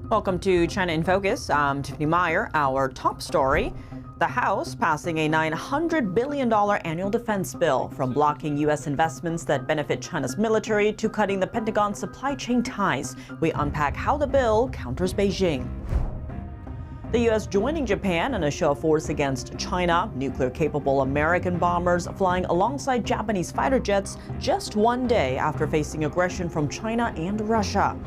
Welcome to China in Focus. I'm Tiffany Meyer. Our top story: the House passing a $900 billion annual defense bill, from blocking U.S. investments that benefit China's military to cutting the Pentagon's supply chain ties. We unpack how the bill counters Beijing. The U.S. joining Japan in a show of force against China. Nuclear-capable American bombers flying alongside Japanese fighter jets just one day after facing aggression from China and Russia.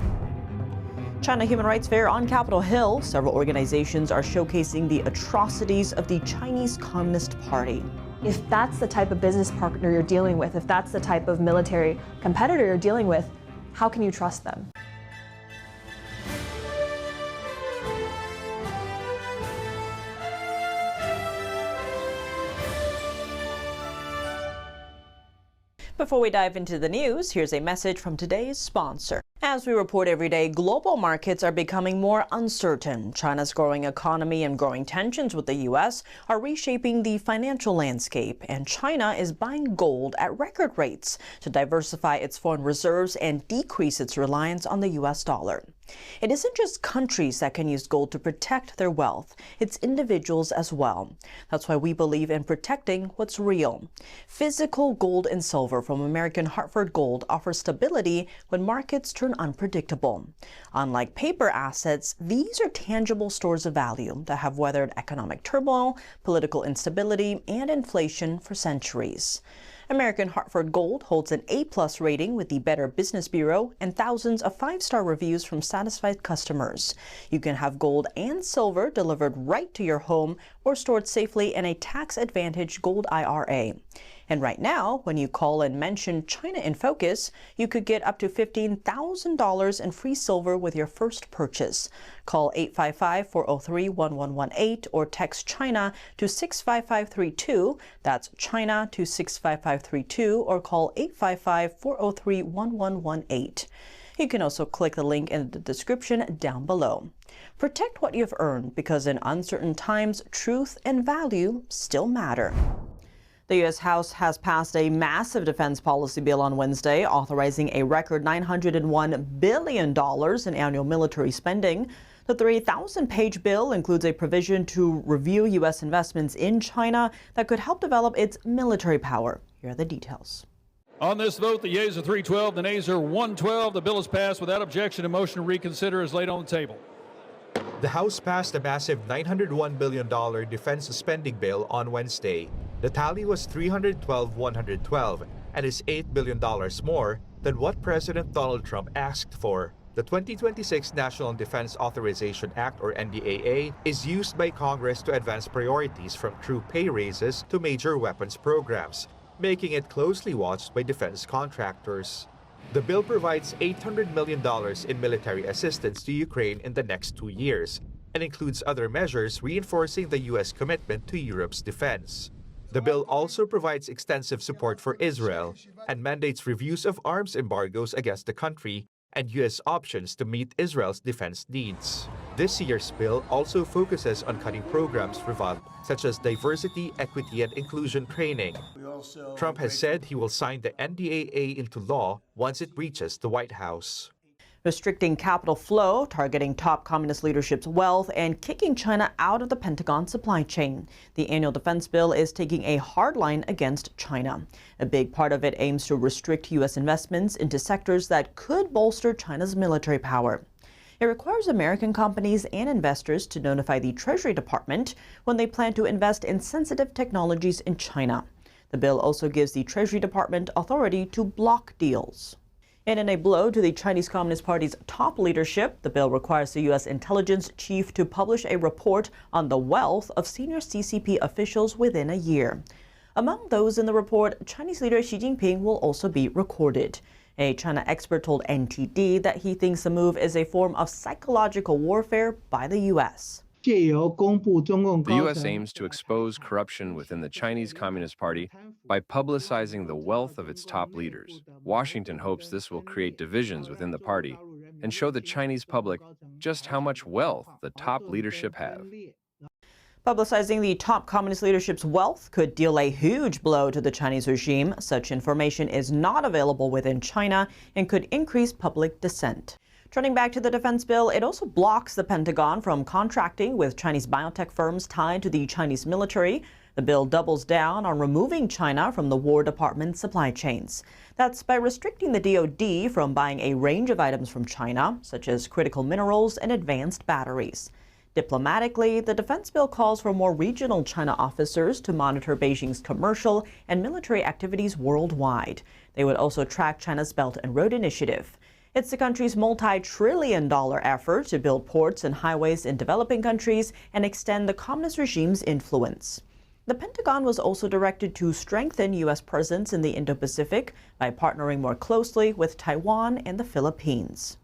China Human Rights Fair on Capitol Hill. Several organizations are showcasing the atrocities of the Chinese Communist Party. If that's the type of business partner you're dealing with, if that's the type of military competitor you're dealing with, how can you trust them? Before we dive into the news, here's a message from today's sponsor. As we report every day, global markets are becoming more uncertain. China's growing economy and growing tensions with the U.S. are reshaping the financial landscape, and China is buying gold at record rates to diversify its foreign reserves and decrease its reliance on the U.S. dollar. It isn't just countries that can use gold to protect their wealth, it's individuals as well. That's why we believe in protecting what's real. Physical gold and silver from American Hartford Gold offer stability when markets turn unpredictable. Unlike paper assets, these are tangible stores of value that have weathered economic turmoil, political instability, and inflation for centuries. American Hartford Gold holds an A+ rating with the Better Business Bureau and thousands of 5-star reviews from satisfied customers. You can have gold and silver delivered right to your home or stored safely in a tax-advantaged gold IRA. And right now, when you call and mention China in Focus, you could get up to $15,000 in free silver with your first purchase. Call 855-403-1118 or text China to 65532. That's China to 65532, or call 855-403-1118. You can also click the link in the description down below. Protect what you've earned, because in uncertain times, truth and value still matter. The U.S. House has passed a massive defense policy bill on Wednesday, authorizing a record $901 billion in annual military spending. The 3,000-page bill includes a provision to review U.S. investments in China that could help develop its military power. Here are the details. On this vote, the yeas are 312, the nays are 112. The bill is passed without objection. A motion to reconsider is laid on the table. The House passed a massive $901 billion defense spending bill on Wednesday. The tally was 312-112 and is $8 billion more than what President Donald Trump asked for. The 2026 National Defense Authorization Act, or NDAA, is used by Congress to advance priorities from troop pay raises to major weapons programs, making it closely watched by defense contractors. The bill provides $800 million in military assistance to Ukraine in the next 2 years and includes other measures reinforcing the U.S. commitment to Europe's defense. The bill also provides extensive support for Israel and mandates reviews of arms embargoes against the country and U.S. options to meet Israel's defense needs. This year's bill also focuses on cutting programs for VAD, such as diversity, equity, and inclusion training. Trump has said he will sign the NDAA into law once it reaches the White House. Restricting capital flow, targeting top communist leadership's wealth, and kicking China out of the Pentagon supply chain. The annual defense bill is taking a hard line against China. A big part of it aims to restrict U.S. investments into sectors that could bolster China's military power. It requires American companies and investors to notify the Treasury Department when they plan to invest in sensitive technologies in China. The bill also gives the Treasury Department authority to block deals. And in a blow to the Chinese Communist Party's top leadership, the bill requires the U.S. intelligence chief to publish a report on the wealth of senior CCP officials within a year. Among those in the report, Chinese leader Xi Jinping will also be recorded. A China expert told NTD that he thinks the move is a form of psychological warfare by the U.S. The U.S. aims to expose corruption within the Chinese Communist Party by publicizing the wealth of its top leaders. Washington hopes this will create divisions within the party and show the Chinese public just how much wealth the top leadership have. Publicizing the top communist leadership's wealth could deal a huge blow to the Chinese regime. Such information is not available within China and could increase public dissent. Turning back to the defense bill, it also blocks the Pentagon from contracting with Chinese biotech firms tied to the Chinese military. The bill doubles down on removing China from the War Department's supply chains. That's by restricting the DoD from buying a range of items from China, such as critical minerals and advanced batteries. Diplomatically, the defense bill calls for more regional China officers to monitor Beijing's commercial and military activities worldwide. They would also track China's Belt and Road Initiative. It's the country's multi-trillion-dollar effort to build ports and highways in developing countries and extend the communist regime's influence. The Pentagon was also directed to strengthen U.S. presence in the Indo-Pacific by partnering more closely with Taiwan and the Philippines.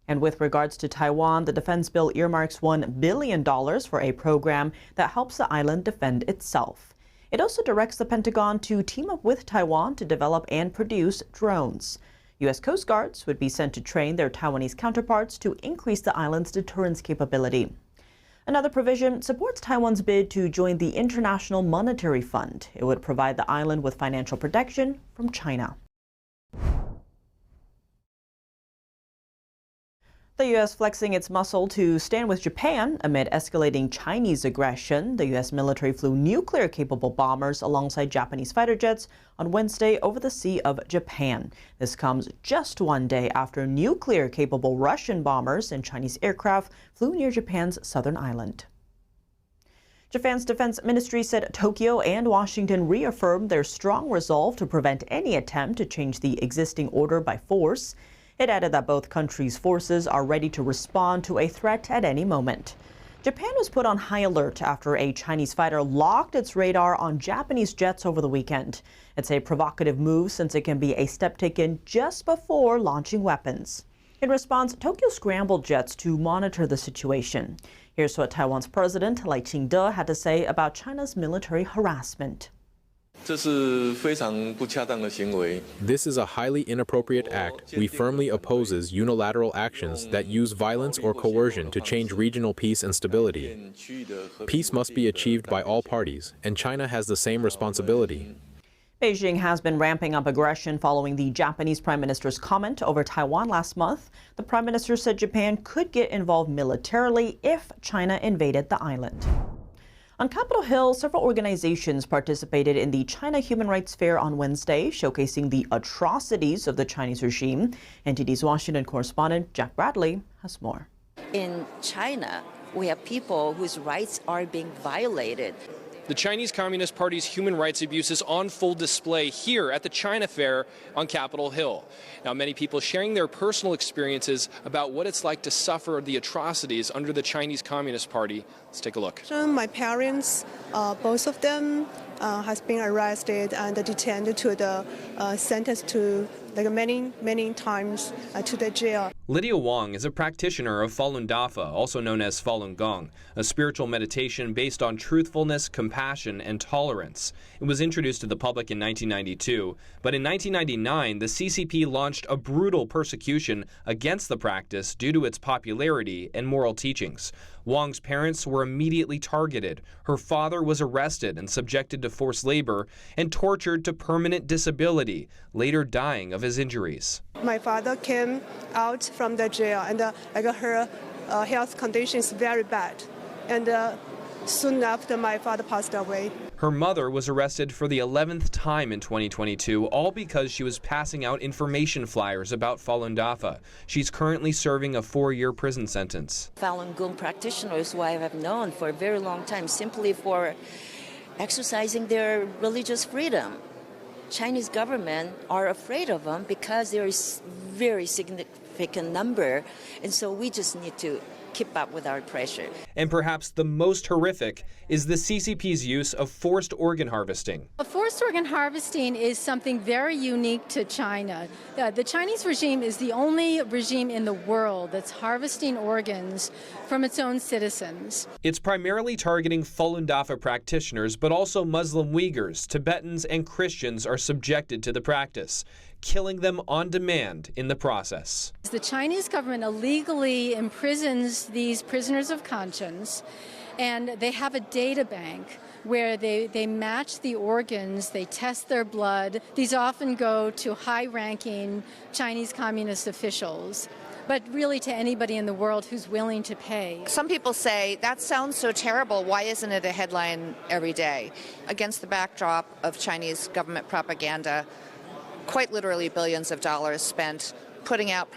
And with regards to Taiwan, the defense bill earmarks $1 billion for a program that helps the island defend itself. It also directs the Pentagon to team up with Taiwan to develop and produce drones. U.S. Coast Guards would be sent to train their Taiwanese counterparts to increase the island's deterrence capability. Another provision supports Taiwan's bid to join the International Monetary Fund. It would provide the island with financial protection from China. The U.S. flexing its muscle to stand with Japan amid escalating Chinese aggression. The U.S. military flew nuclear-capable bombers alongside Japanese fighter jets on Wednesday over the Sea of Japan. This comes just one day after nuclear-capable Russian bombers and Chinese aircraft flew near Japan's southern island. Japan's defense ministry said Tokyo and Washington reaffirmed their strong resolve to prevent any attempt to change the existing order by force. It added that both countries' forces are ready to respond to a threat at any moment. Japan was put on high alert after a Chinese fighter locked its radar on Japanese jets over the weekend. It's a provocative move since it can be a step taken just before launching weapons. In response, Tokyo scrambled jets to monitor the situation. Here's what Taiwan's president, Lai Ching-te, had to say about China's military harassment. This is a highly inappropriate act. We firmly opposes unilateral actions that use violence or coercion to change regional peace and stability. Peace must be achieved by all parties, and China has the same responsibility. Beijing has been ramping up aggression following the Japanese Prime Minister's comment over Taiwan last month. The Prime Minister said Japan could get involved militarily if China invaded the island. On Capitol Hill, several organizations participated in the China Human Rights Fair on Wednesday, showcasing the atrocities of the Chinese regime. NTD's Washington correspondent Jack Bradley has more. In China, we have people whose rights are being violated. The Chinese Communist Party's human rights abuses on full display here at the China Fair on Capitol Hill. Now, many people sharing their personal experiences about what it's like to suffer the atrocities under the Chinese Communist Party. Let's take a look. My parents, both of them, has been arrested and detained to the sentenced to many times to the jail. Lydia Wang is a practitioner of Falun Dafa, also known as Falun Gong, a spiritual meditation based on truthfulness, compassion, and tolerance. It was introduced to the public in 1992, but in 1999, the CCP launched a brutal persecution against the practice due to its popularity and moral teachings. Wang's parents were immediately targeted. Her father was arrested and subjected to forced labor and tortured to permanent disability, later dying of his injuries. My father came out from the jail and her health condition is very bad. And soon after, my father passed away. Her mother was arrested for the 11th time in 2022, all because she was passing out information flyers about Falun Dafa. She's currently serving a 4-year prison sentence. Falun Gong practitioners who I have known for a very long time simply for exercising their religious freedom. Chinese government are afraid of them because there is very significant number, and so we just need to keep up with our pressure. And perhaps the most horrific is the CCP's use of forced organ harvesting. Forced organ harvesting is something very unique to China. The Chinese regime is the only regime in the world that's harvesting organs from its own citizens. It's primarily targeting Falun Dafa practitioners, but also Muslim Uyghurs, Tibetans, and Christians are subjected to the practice, killing them on demand in the process. The Chinese government illegally imprisons these prisoners of conscience, and they have a data bank where they match the organs, they test their blood. These often go to high-ranking Chinese communist officials. but really to anybody in the world who's willing to pay. Some people say, that sounds so terrible, why isn't it a headline every day? Against the backdrop of Chinese government propaganda, quite literally billions of dollars spent putting out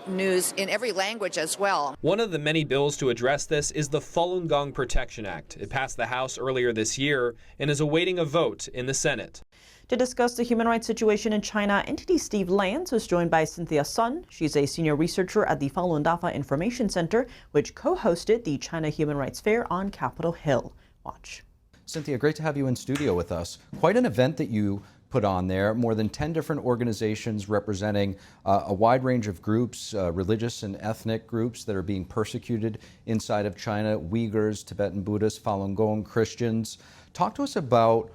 news in every language as well. One of the many bills to address this is the Falun Gong Protection Act. It passed the House earlier this year and is awaiting a vote in the Senate. To discuss the human rights situation in China, NTD Steve Lance was joined by Cynthia Sun. She's a senior researcher at the Falun Dafa Information Center, which co-hosted the China Human Rights Fair on Capitol Hill. Watch. Cynthia, great to have you in studio with us. Quite an event that you put on there. More than 10 different organizations representing a wide range of groups, religious and ethnic groups that are being persecuted inside of China, Uyghurs, Tibetan Buddhists, Falun Gong, Christians. Talk to us about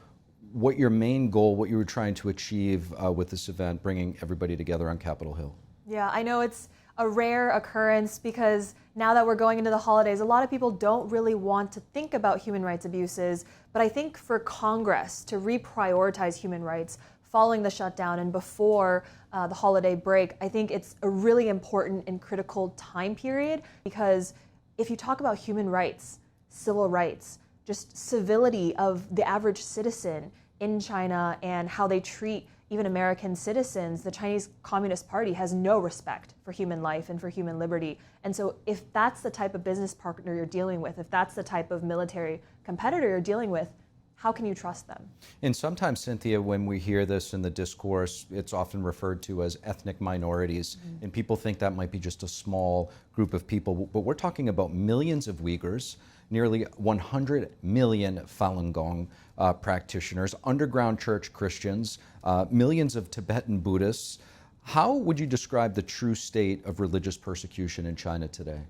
what your main goal, what you were trying to achieve with this event, bringing everybody together on Capitol Hill. Yeah, I know it's a rare occurrence because now that we're going into the holidays, a lot of people don't really want to think about human rights abuses. But I think for Congress to reprioritize human rights following the shutdown and before the holiday break, I think it's a really important and critical time period, because if you talk about human rights, civil rights, just civility of the average citizen in China and how they treat even American citizens, the Chinese Communist Party has no respect for human life and for human liberty. And so if that's the type of business partner you're dealing with, if that's the type of military competitor you're dealing with, how can you trust them? And sometimes, Cynthia, when we hear this in the discourse, it's often referred to as ethnic minorities, and people think that might be just a small group of people, but we're talking about millions of Uyghurs, nearly 100 million Falun Gong practitioners, underground church Christians, millions of Tibetan Buddhists. How would you describe the true state of religious persecution in China today?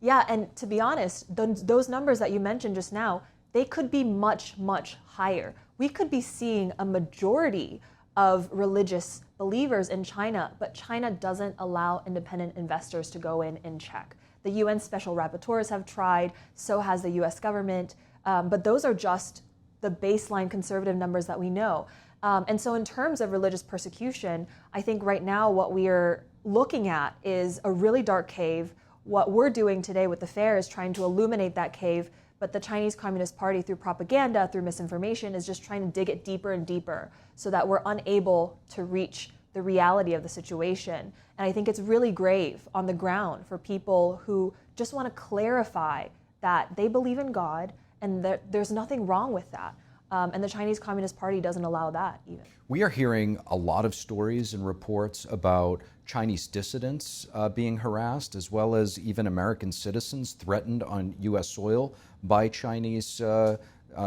Yeah, and to be honest, those numbers that you mentioned just now, they could be much, much higher. We could be seeing a majority of religious believers in China, but China doesn't allow independent investors to go in and check. The UN special rapporteurs have tried, so has the US government, but those are just the baseline conservative numbers that we know. And so in terms of religious persecution, I think right now what we are looking at is a really dark cave. What we're doing today with the fair is trying to illuminate that cave, but the Chinese Communist Party, through propaganda, through misinformation, is just trying to dig it deeper and deeper so that we're unable to reach the reality of the situation. And I think it's really grave on the ground for people who just want to clarify that they believe in God and that there's nothing wrong with that. And the Chinese Communist Party doesn't allow that even. We are hearing a lot of stories and reports about Chinese dissidents being harassed, as well as even American citizens threatened on U.S. soil by Chinese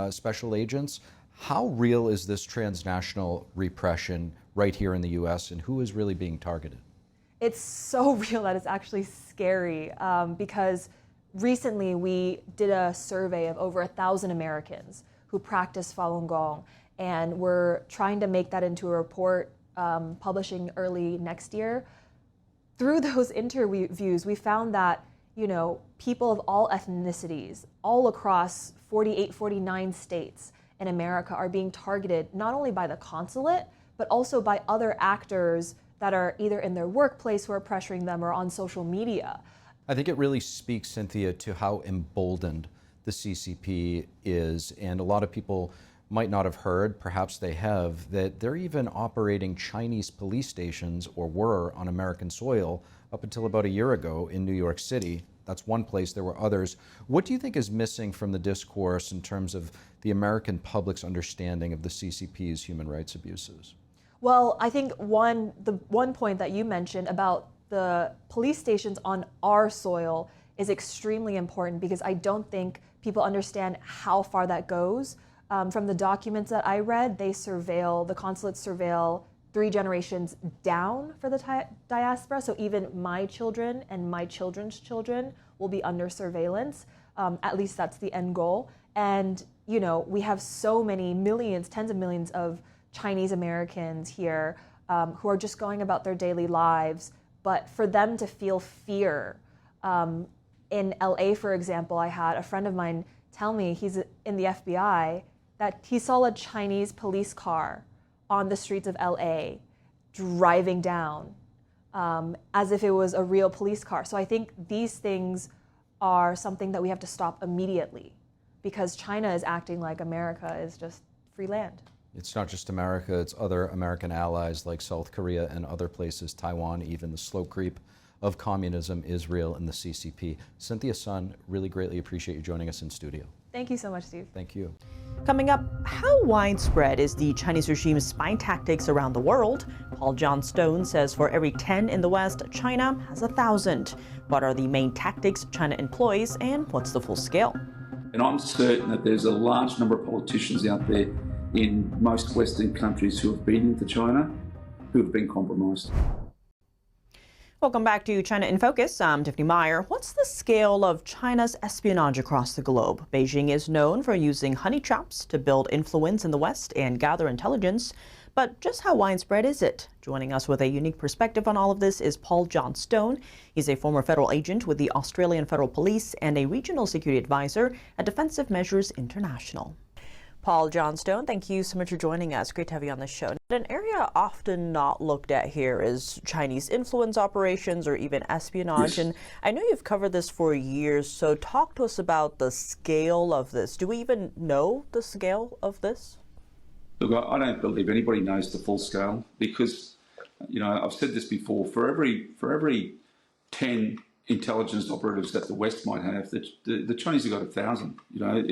special agents. How real is this transnational repression right here in the U.S., and who is really being targeted? It's so real that it's actually scary, because recently we did a survey of over 1,000 Americans who practice Falun Gong, and we're trying to make that into a report publishing early next year. Through those interviews, we found that, people of all ethnicities, all across 48, 49 states in America are being targeted not only by the consulate, but also by other actors that are either in their workplace who are pressuring them or on social media. I think it really speaks, Cynthia, to how emboldened the CCP is, and a lot of people might not have heard, perhaps they have, that they're even operating Chinese police stations, or were, on American soil up until about a year ago in New York City. That's one place. There were others. What do you think is missing from the discourse in terms of the American public's understanding of the CCP's human rights abuses? Well, I think the one point that you mentioned about the police stations on our soil is extremely important, because I don't think people understand how far that goes. From the documents that I read, the consulates surveil 3 generations down for the diaspora. So even my children and my children's children will be under surveillance. At least that's the end goal. And, we have so many millions, tens of millions of Chinese Americans here who are just going about their daily lives. But for them to feel fear, in LA, for example, I had a friend of mine tell me, he's in the FBI, that he saw a Chinese police car on the streets of LA driving down as if it was a real police car. So I think these things are something that we have to stop immediately, because China is acting like America is just free land. It's not just America, it's other American allies like South Korea and other places, Taiwan, even the slow creep of communism is real in the CCP. Cynthia Sun, really greatly appreciate you joining us in studio. Thank you so much, Steve. Thank you. Coming up, how widespread is the Chinese regime's spy tactics around the world? Paul Johnstone says for every 10 in the West, China has 1,000. What are the main tactics China employs, and what's the full scale? And I'm certain that there's a large number of politicians out there in most Western countries who have been into China who have been compromised. Welcome back to China in Focus. I'm Tiffany Meyer. What's the scale of China's espionage across the globe? Beijing is known for using honey traps to build influence in the West and gather intelligence. But just how widespread is it? Joining us with a unique perspective on all of this is Paul Johnstone. He's a former federal agent with the Australian Federal Police and a regional security advisor at Defensive Measures International. Paul Johnstone, thank you so much for joining us. Great to have you on the show. An area often not looked at here is Chinese influence operations or even espionage. Yes. And I know you've covered this for years, so talk to us about the scale of this. Do we even know the scale of this? Look, I don't believe anybody knows the full scale because, you know, I've said this before, for every 10 intelligence operatives that the West might have, the Chinese have got 1,000. You know,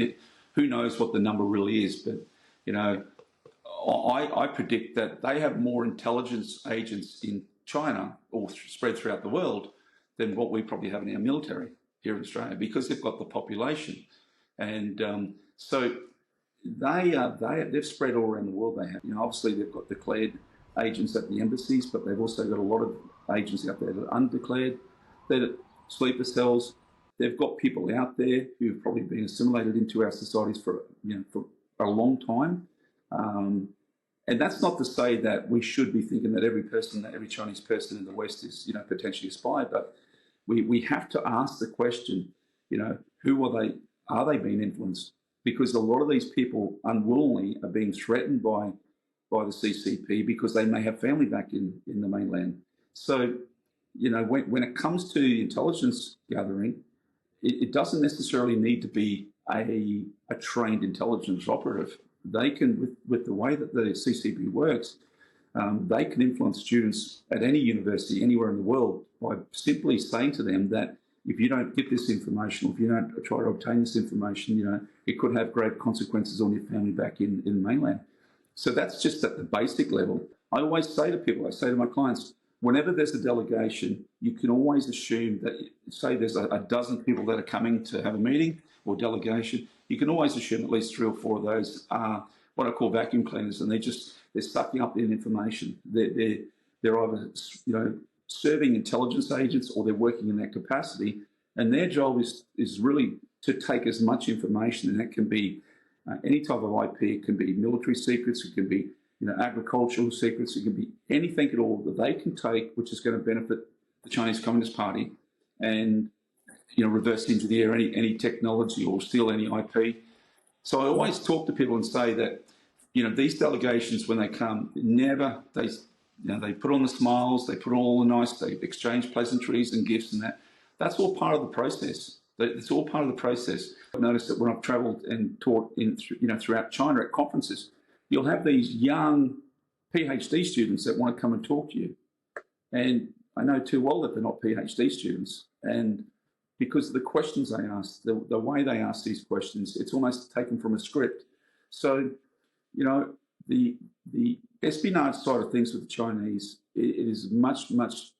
who knows what the number really is, but, you know, I predict that they have more intelligence agents in China or spread throughout the world than what we probably have in our military here in Australia because they've got the population. And so they've spread all around the world. They have, you know, obviously they've got declared agents at the embassies, but they've also got a lot of agents out there that are undeclared. They're sleeper cells. They've got people out there who've probably been assimilated into our societies for a long time. And that's not to say that we should be thinking that every Chinese person in the West is, you know, potentially a spy, but we have to ask the question, you know, who are they? Are they being influenced? Because a lot of these people unwillingly are being threatened by the CCP because they may have family back in the mainland. So, you know, when it comes to intelligence gathering, it doesn't necessarily need to be a trained intelligence operative. They can, with the way that the CCP works, they can influence students at any university anywhere in the world by simply saying to them that if you don't get this information, or if you don't try to obtain this information, you know, it could have grave consequences on your family back in the mainland. So that's just at the basic level. I always say to people, I say to my clients, whenever there's a delegation, you can always assume that, say there's a dozen people that are coming to have a meeting or delegation, you can always assume at least 3 or 4 of those are what I call vacuum cleaners, and they're sucking up the information. They're either, you know, serving intelligence agents or they're working in that capacity, and their job is really to take as much information, and that can be any type of IP. It can be military secrets, it can be, you know, agricultural secrets, it can be anything at all that they can take which is going to benefit the Chinese Communist Party and, you know, reverse engineer any technology or steal any IP. So I always talk to people and say that, you know, these delegations, when they come, they put on the smiles, they put on all the nice, they exchange pleasantries and gifts and that. That's all part of the process. It's all part of the process. I've noticed that when I've travelled and taught throughout China at conferences, you'll have these young PhD students that want to come and talk to you. And I know too well that they're not PhD students. And because of the questions they ask, the way they ask these questions, it's almost taken from a script. So, you know, the espionage side of things with the Chinese, it is much, much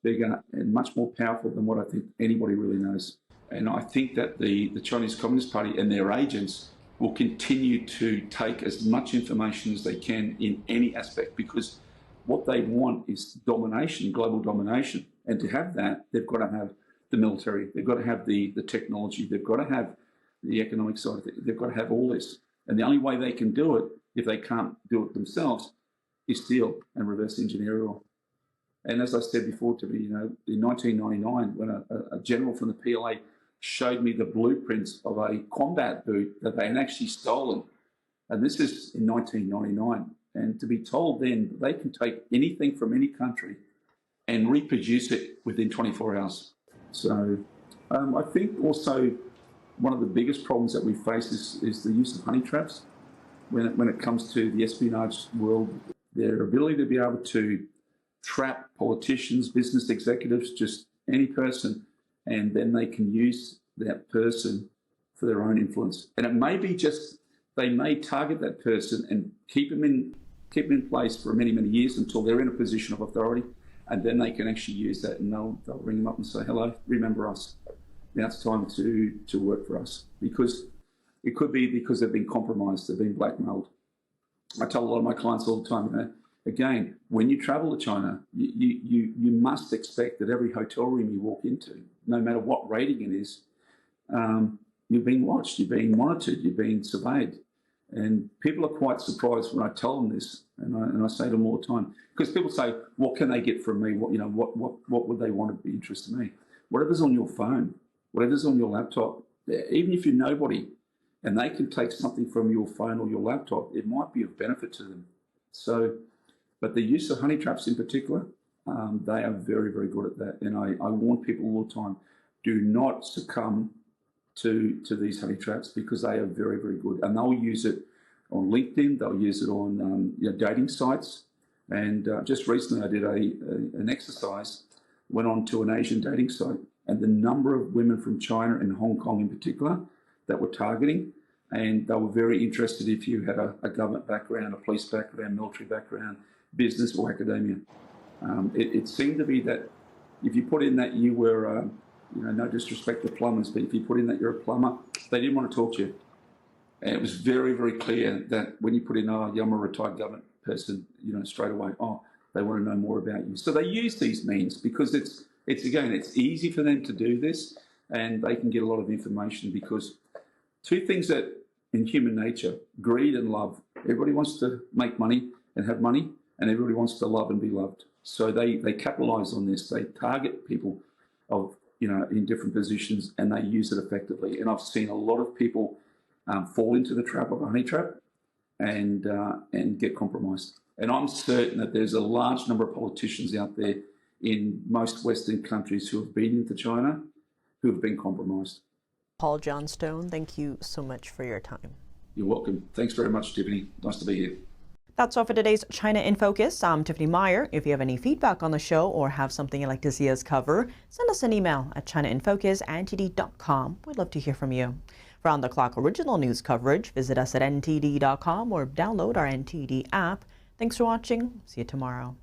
bigger and much more powerful than what I think anybody really knows. And I think that the Chinese Communist Party and their agents will continue to take as much information as they can in any aspect, because what they want is domination, global domination. And to have that, they've got to have the military, they've got to have the technology, they've got to have the economic side of it, they've got to have all this. And the only way they can do it, if they can't do it themselves, is steal and reverse engineer it all. And as I said before to me, you know, in 1999, when a general from the PLA showed me the blueprints of a combat boot that they had actually stolen, and this is in 1999, and to be told then that they can take anything from any country and reproduce it within 24 hours. So I think also one of the biggest problems that we face is the use of honey traps when it comes to the espionage world. Their ability to be able to trap politicians, business executives, just any person, and then they can use that person for their own influence. And it may be just, they may target that person and keep them in place for many, many years until they're in a position of authority, and then they can actually use that, and they'll ring them up and say, hello, remember us. Now it's time to work for us. Because it could be because they've been compromised, they've been blackmailed. I tell a lot of my clients all the time, again, when you travel to China, you must expect that every hotel room you walk into, no matter what rating it is, you're being watched, you're being monitored, you're being surveyed. And people are quite surprised when I tell them this, and I say to them all the time, because people say, what can they get from me? What would they want to be interested in me? Whatever's on your phone, whatever's on your laptop, even if you're nobody, and they can take something from your phone or your laptop, it might be of benefit to them. So, but the use of honey traps in particular, they are very, very good at that. And I warn people all the time, do not succumb to these honey traps, because they are very, very good. And they'll use it on LinkedIn, they'll use it on dating sites. And just recently I did an exercise, went on to an Asian dating site, and the number of women from China and Hong Kong in particular that were targeting, and they were very interested if you had a government background, a police background, military background, business or academia. It seemed to be that if you put in that you were, no disrespect to plumbers, but if you put in that you're a plumber, they didn't want to talk to you. And it was very, very clear that when you put in, I'm a retired government person, straight away, they want to know more about you. So they use these means because it's easy for them to do this, and they can get a lot of information, because two things that in human nature, greed and love. Everybody wants to make money and have money, and everybody wants to love and be loved. So they capitalize on this. They target people in different positions, and they use it effectively. And I've seen a lot of people fall into the trap of a honey trap and get compromised. And I'm certain that there's a large number of politicians out there in most Western countries who have been into China who have been compromised. Paul Johnstone, thank you so much for your time. You're welcome. Thanks very much, Tiffany. Nice to be here. That's all for today's China in Focus. I'm Tiffany Meyer. If you have any feedback on the show or have something you'd like to see us cover, send us an email at chinainfocus@ntd.com. We'd love to hear from you. For on-the-clock original news coverage, visit us at ntd.com or download our NTD app. Thanks for watching. See you tomorrow.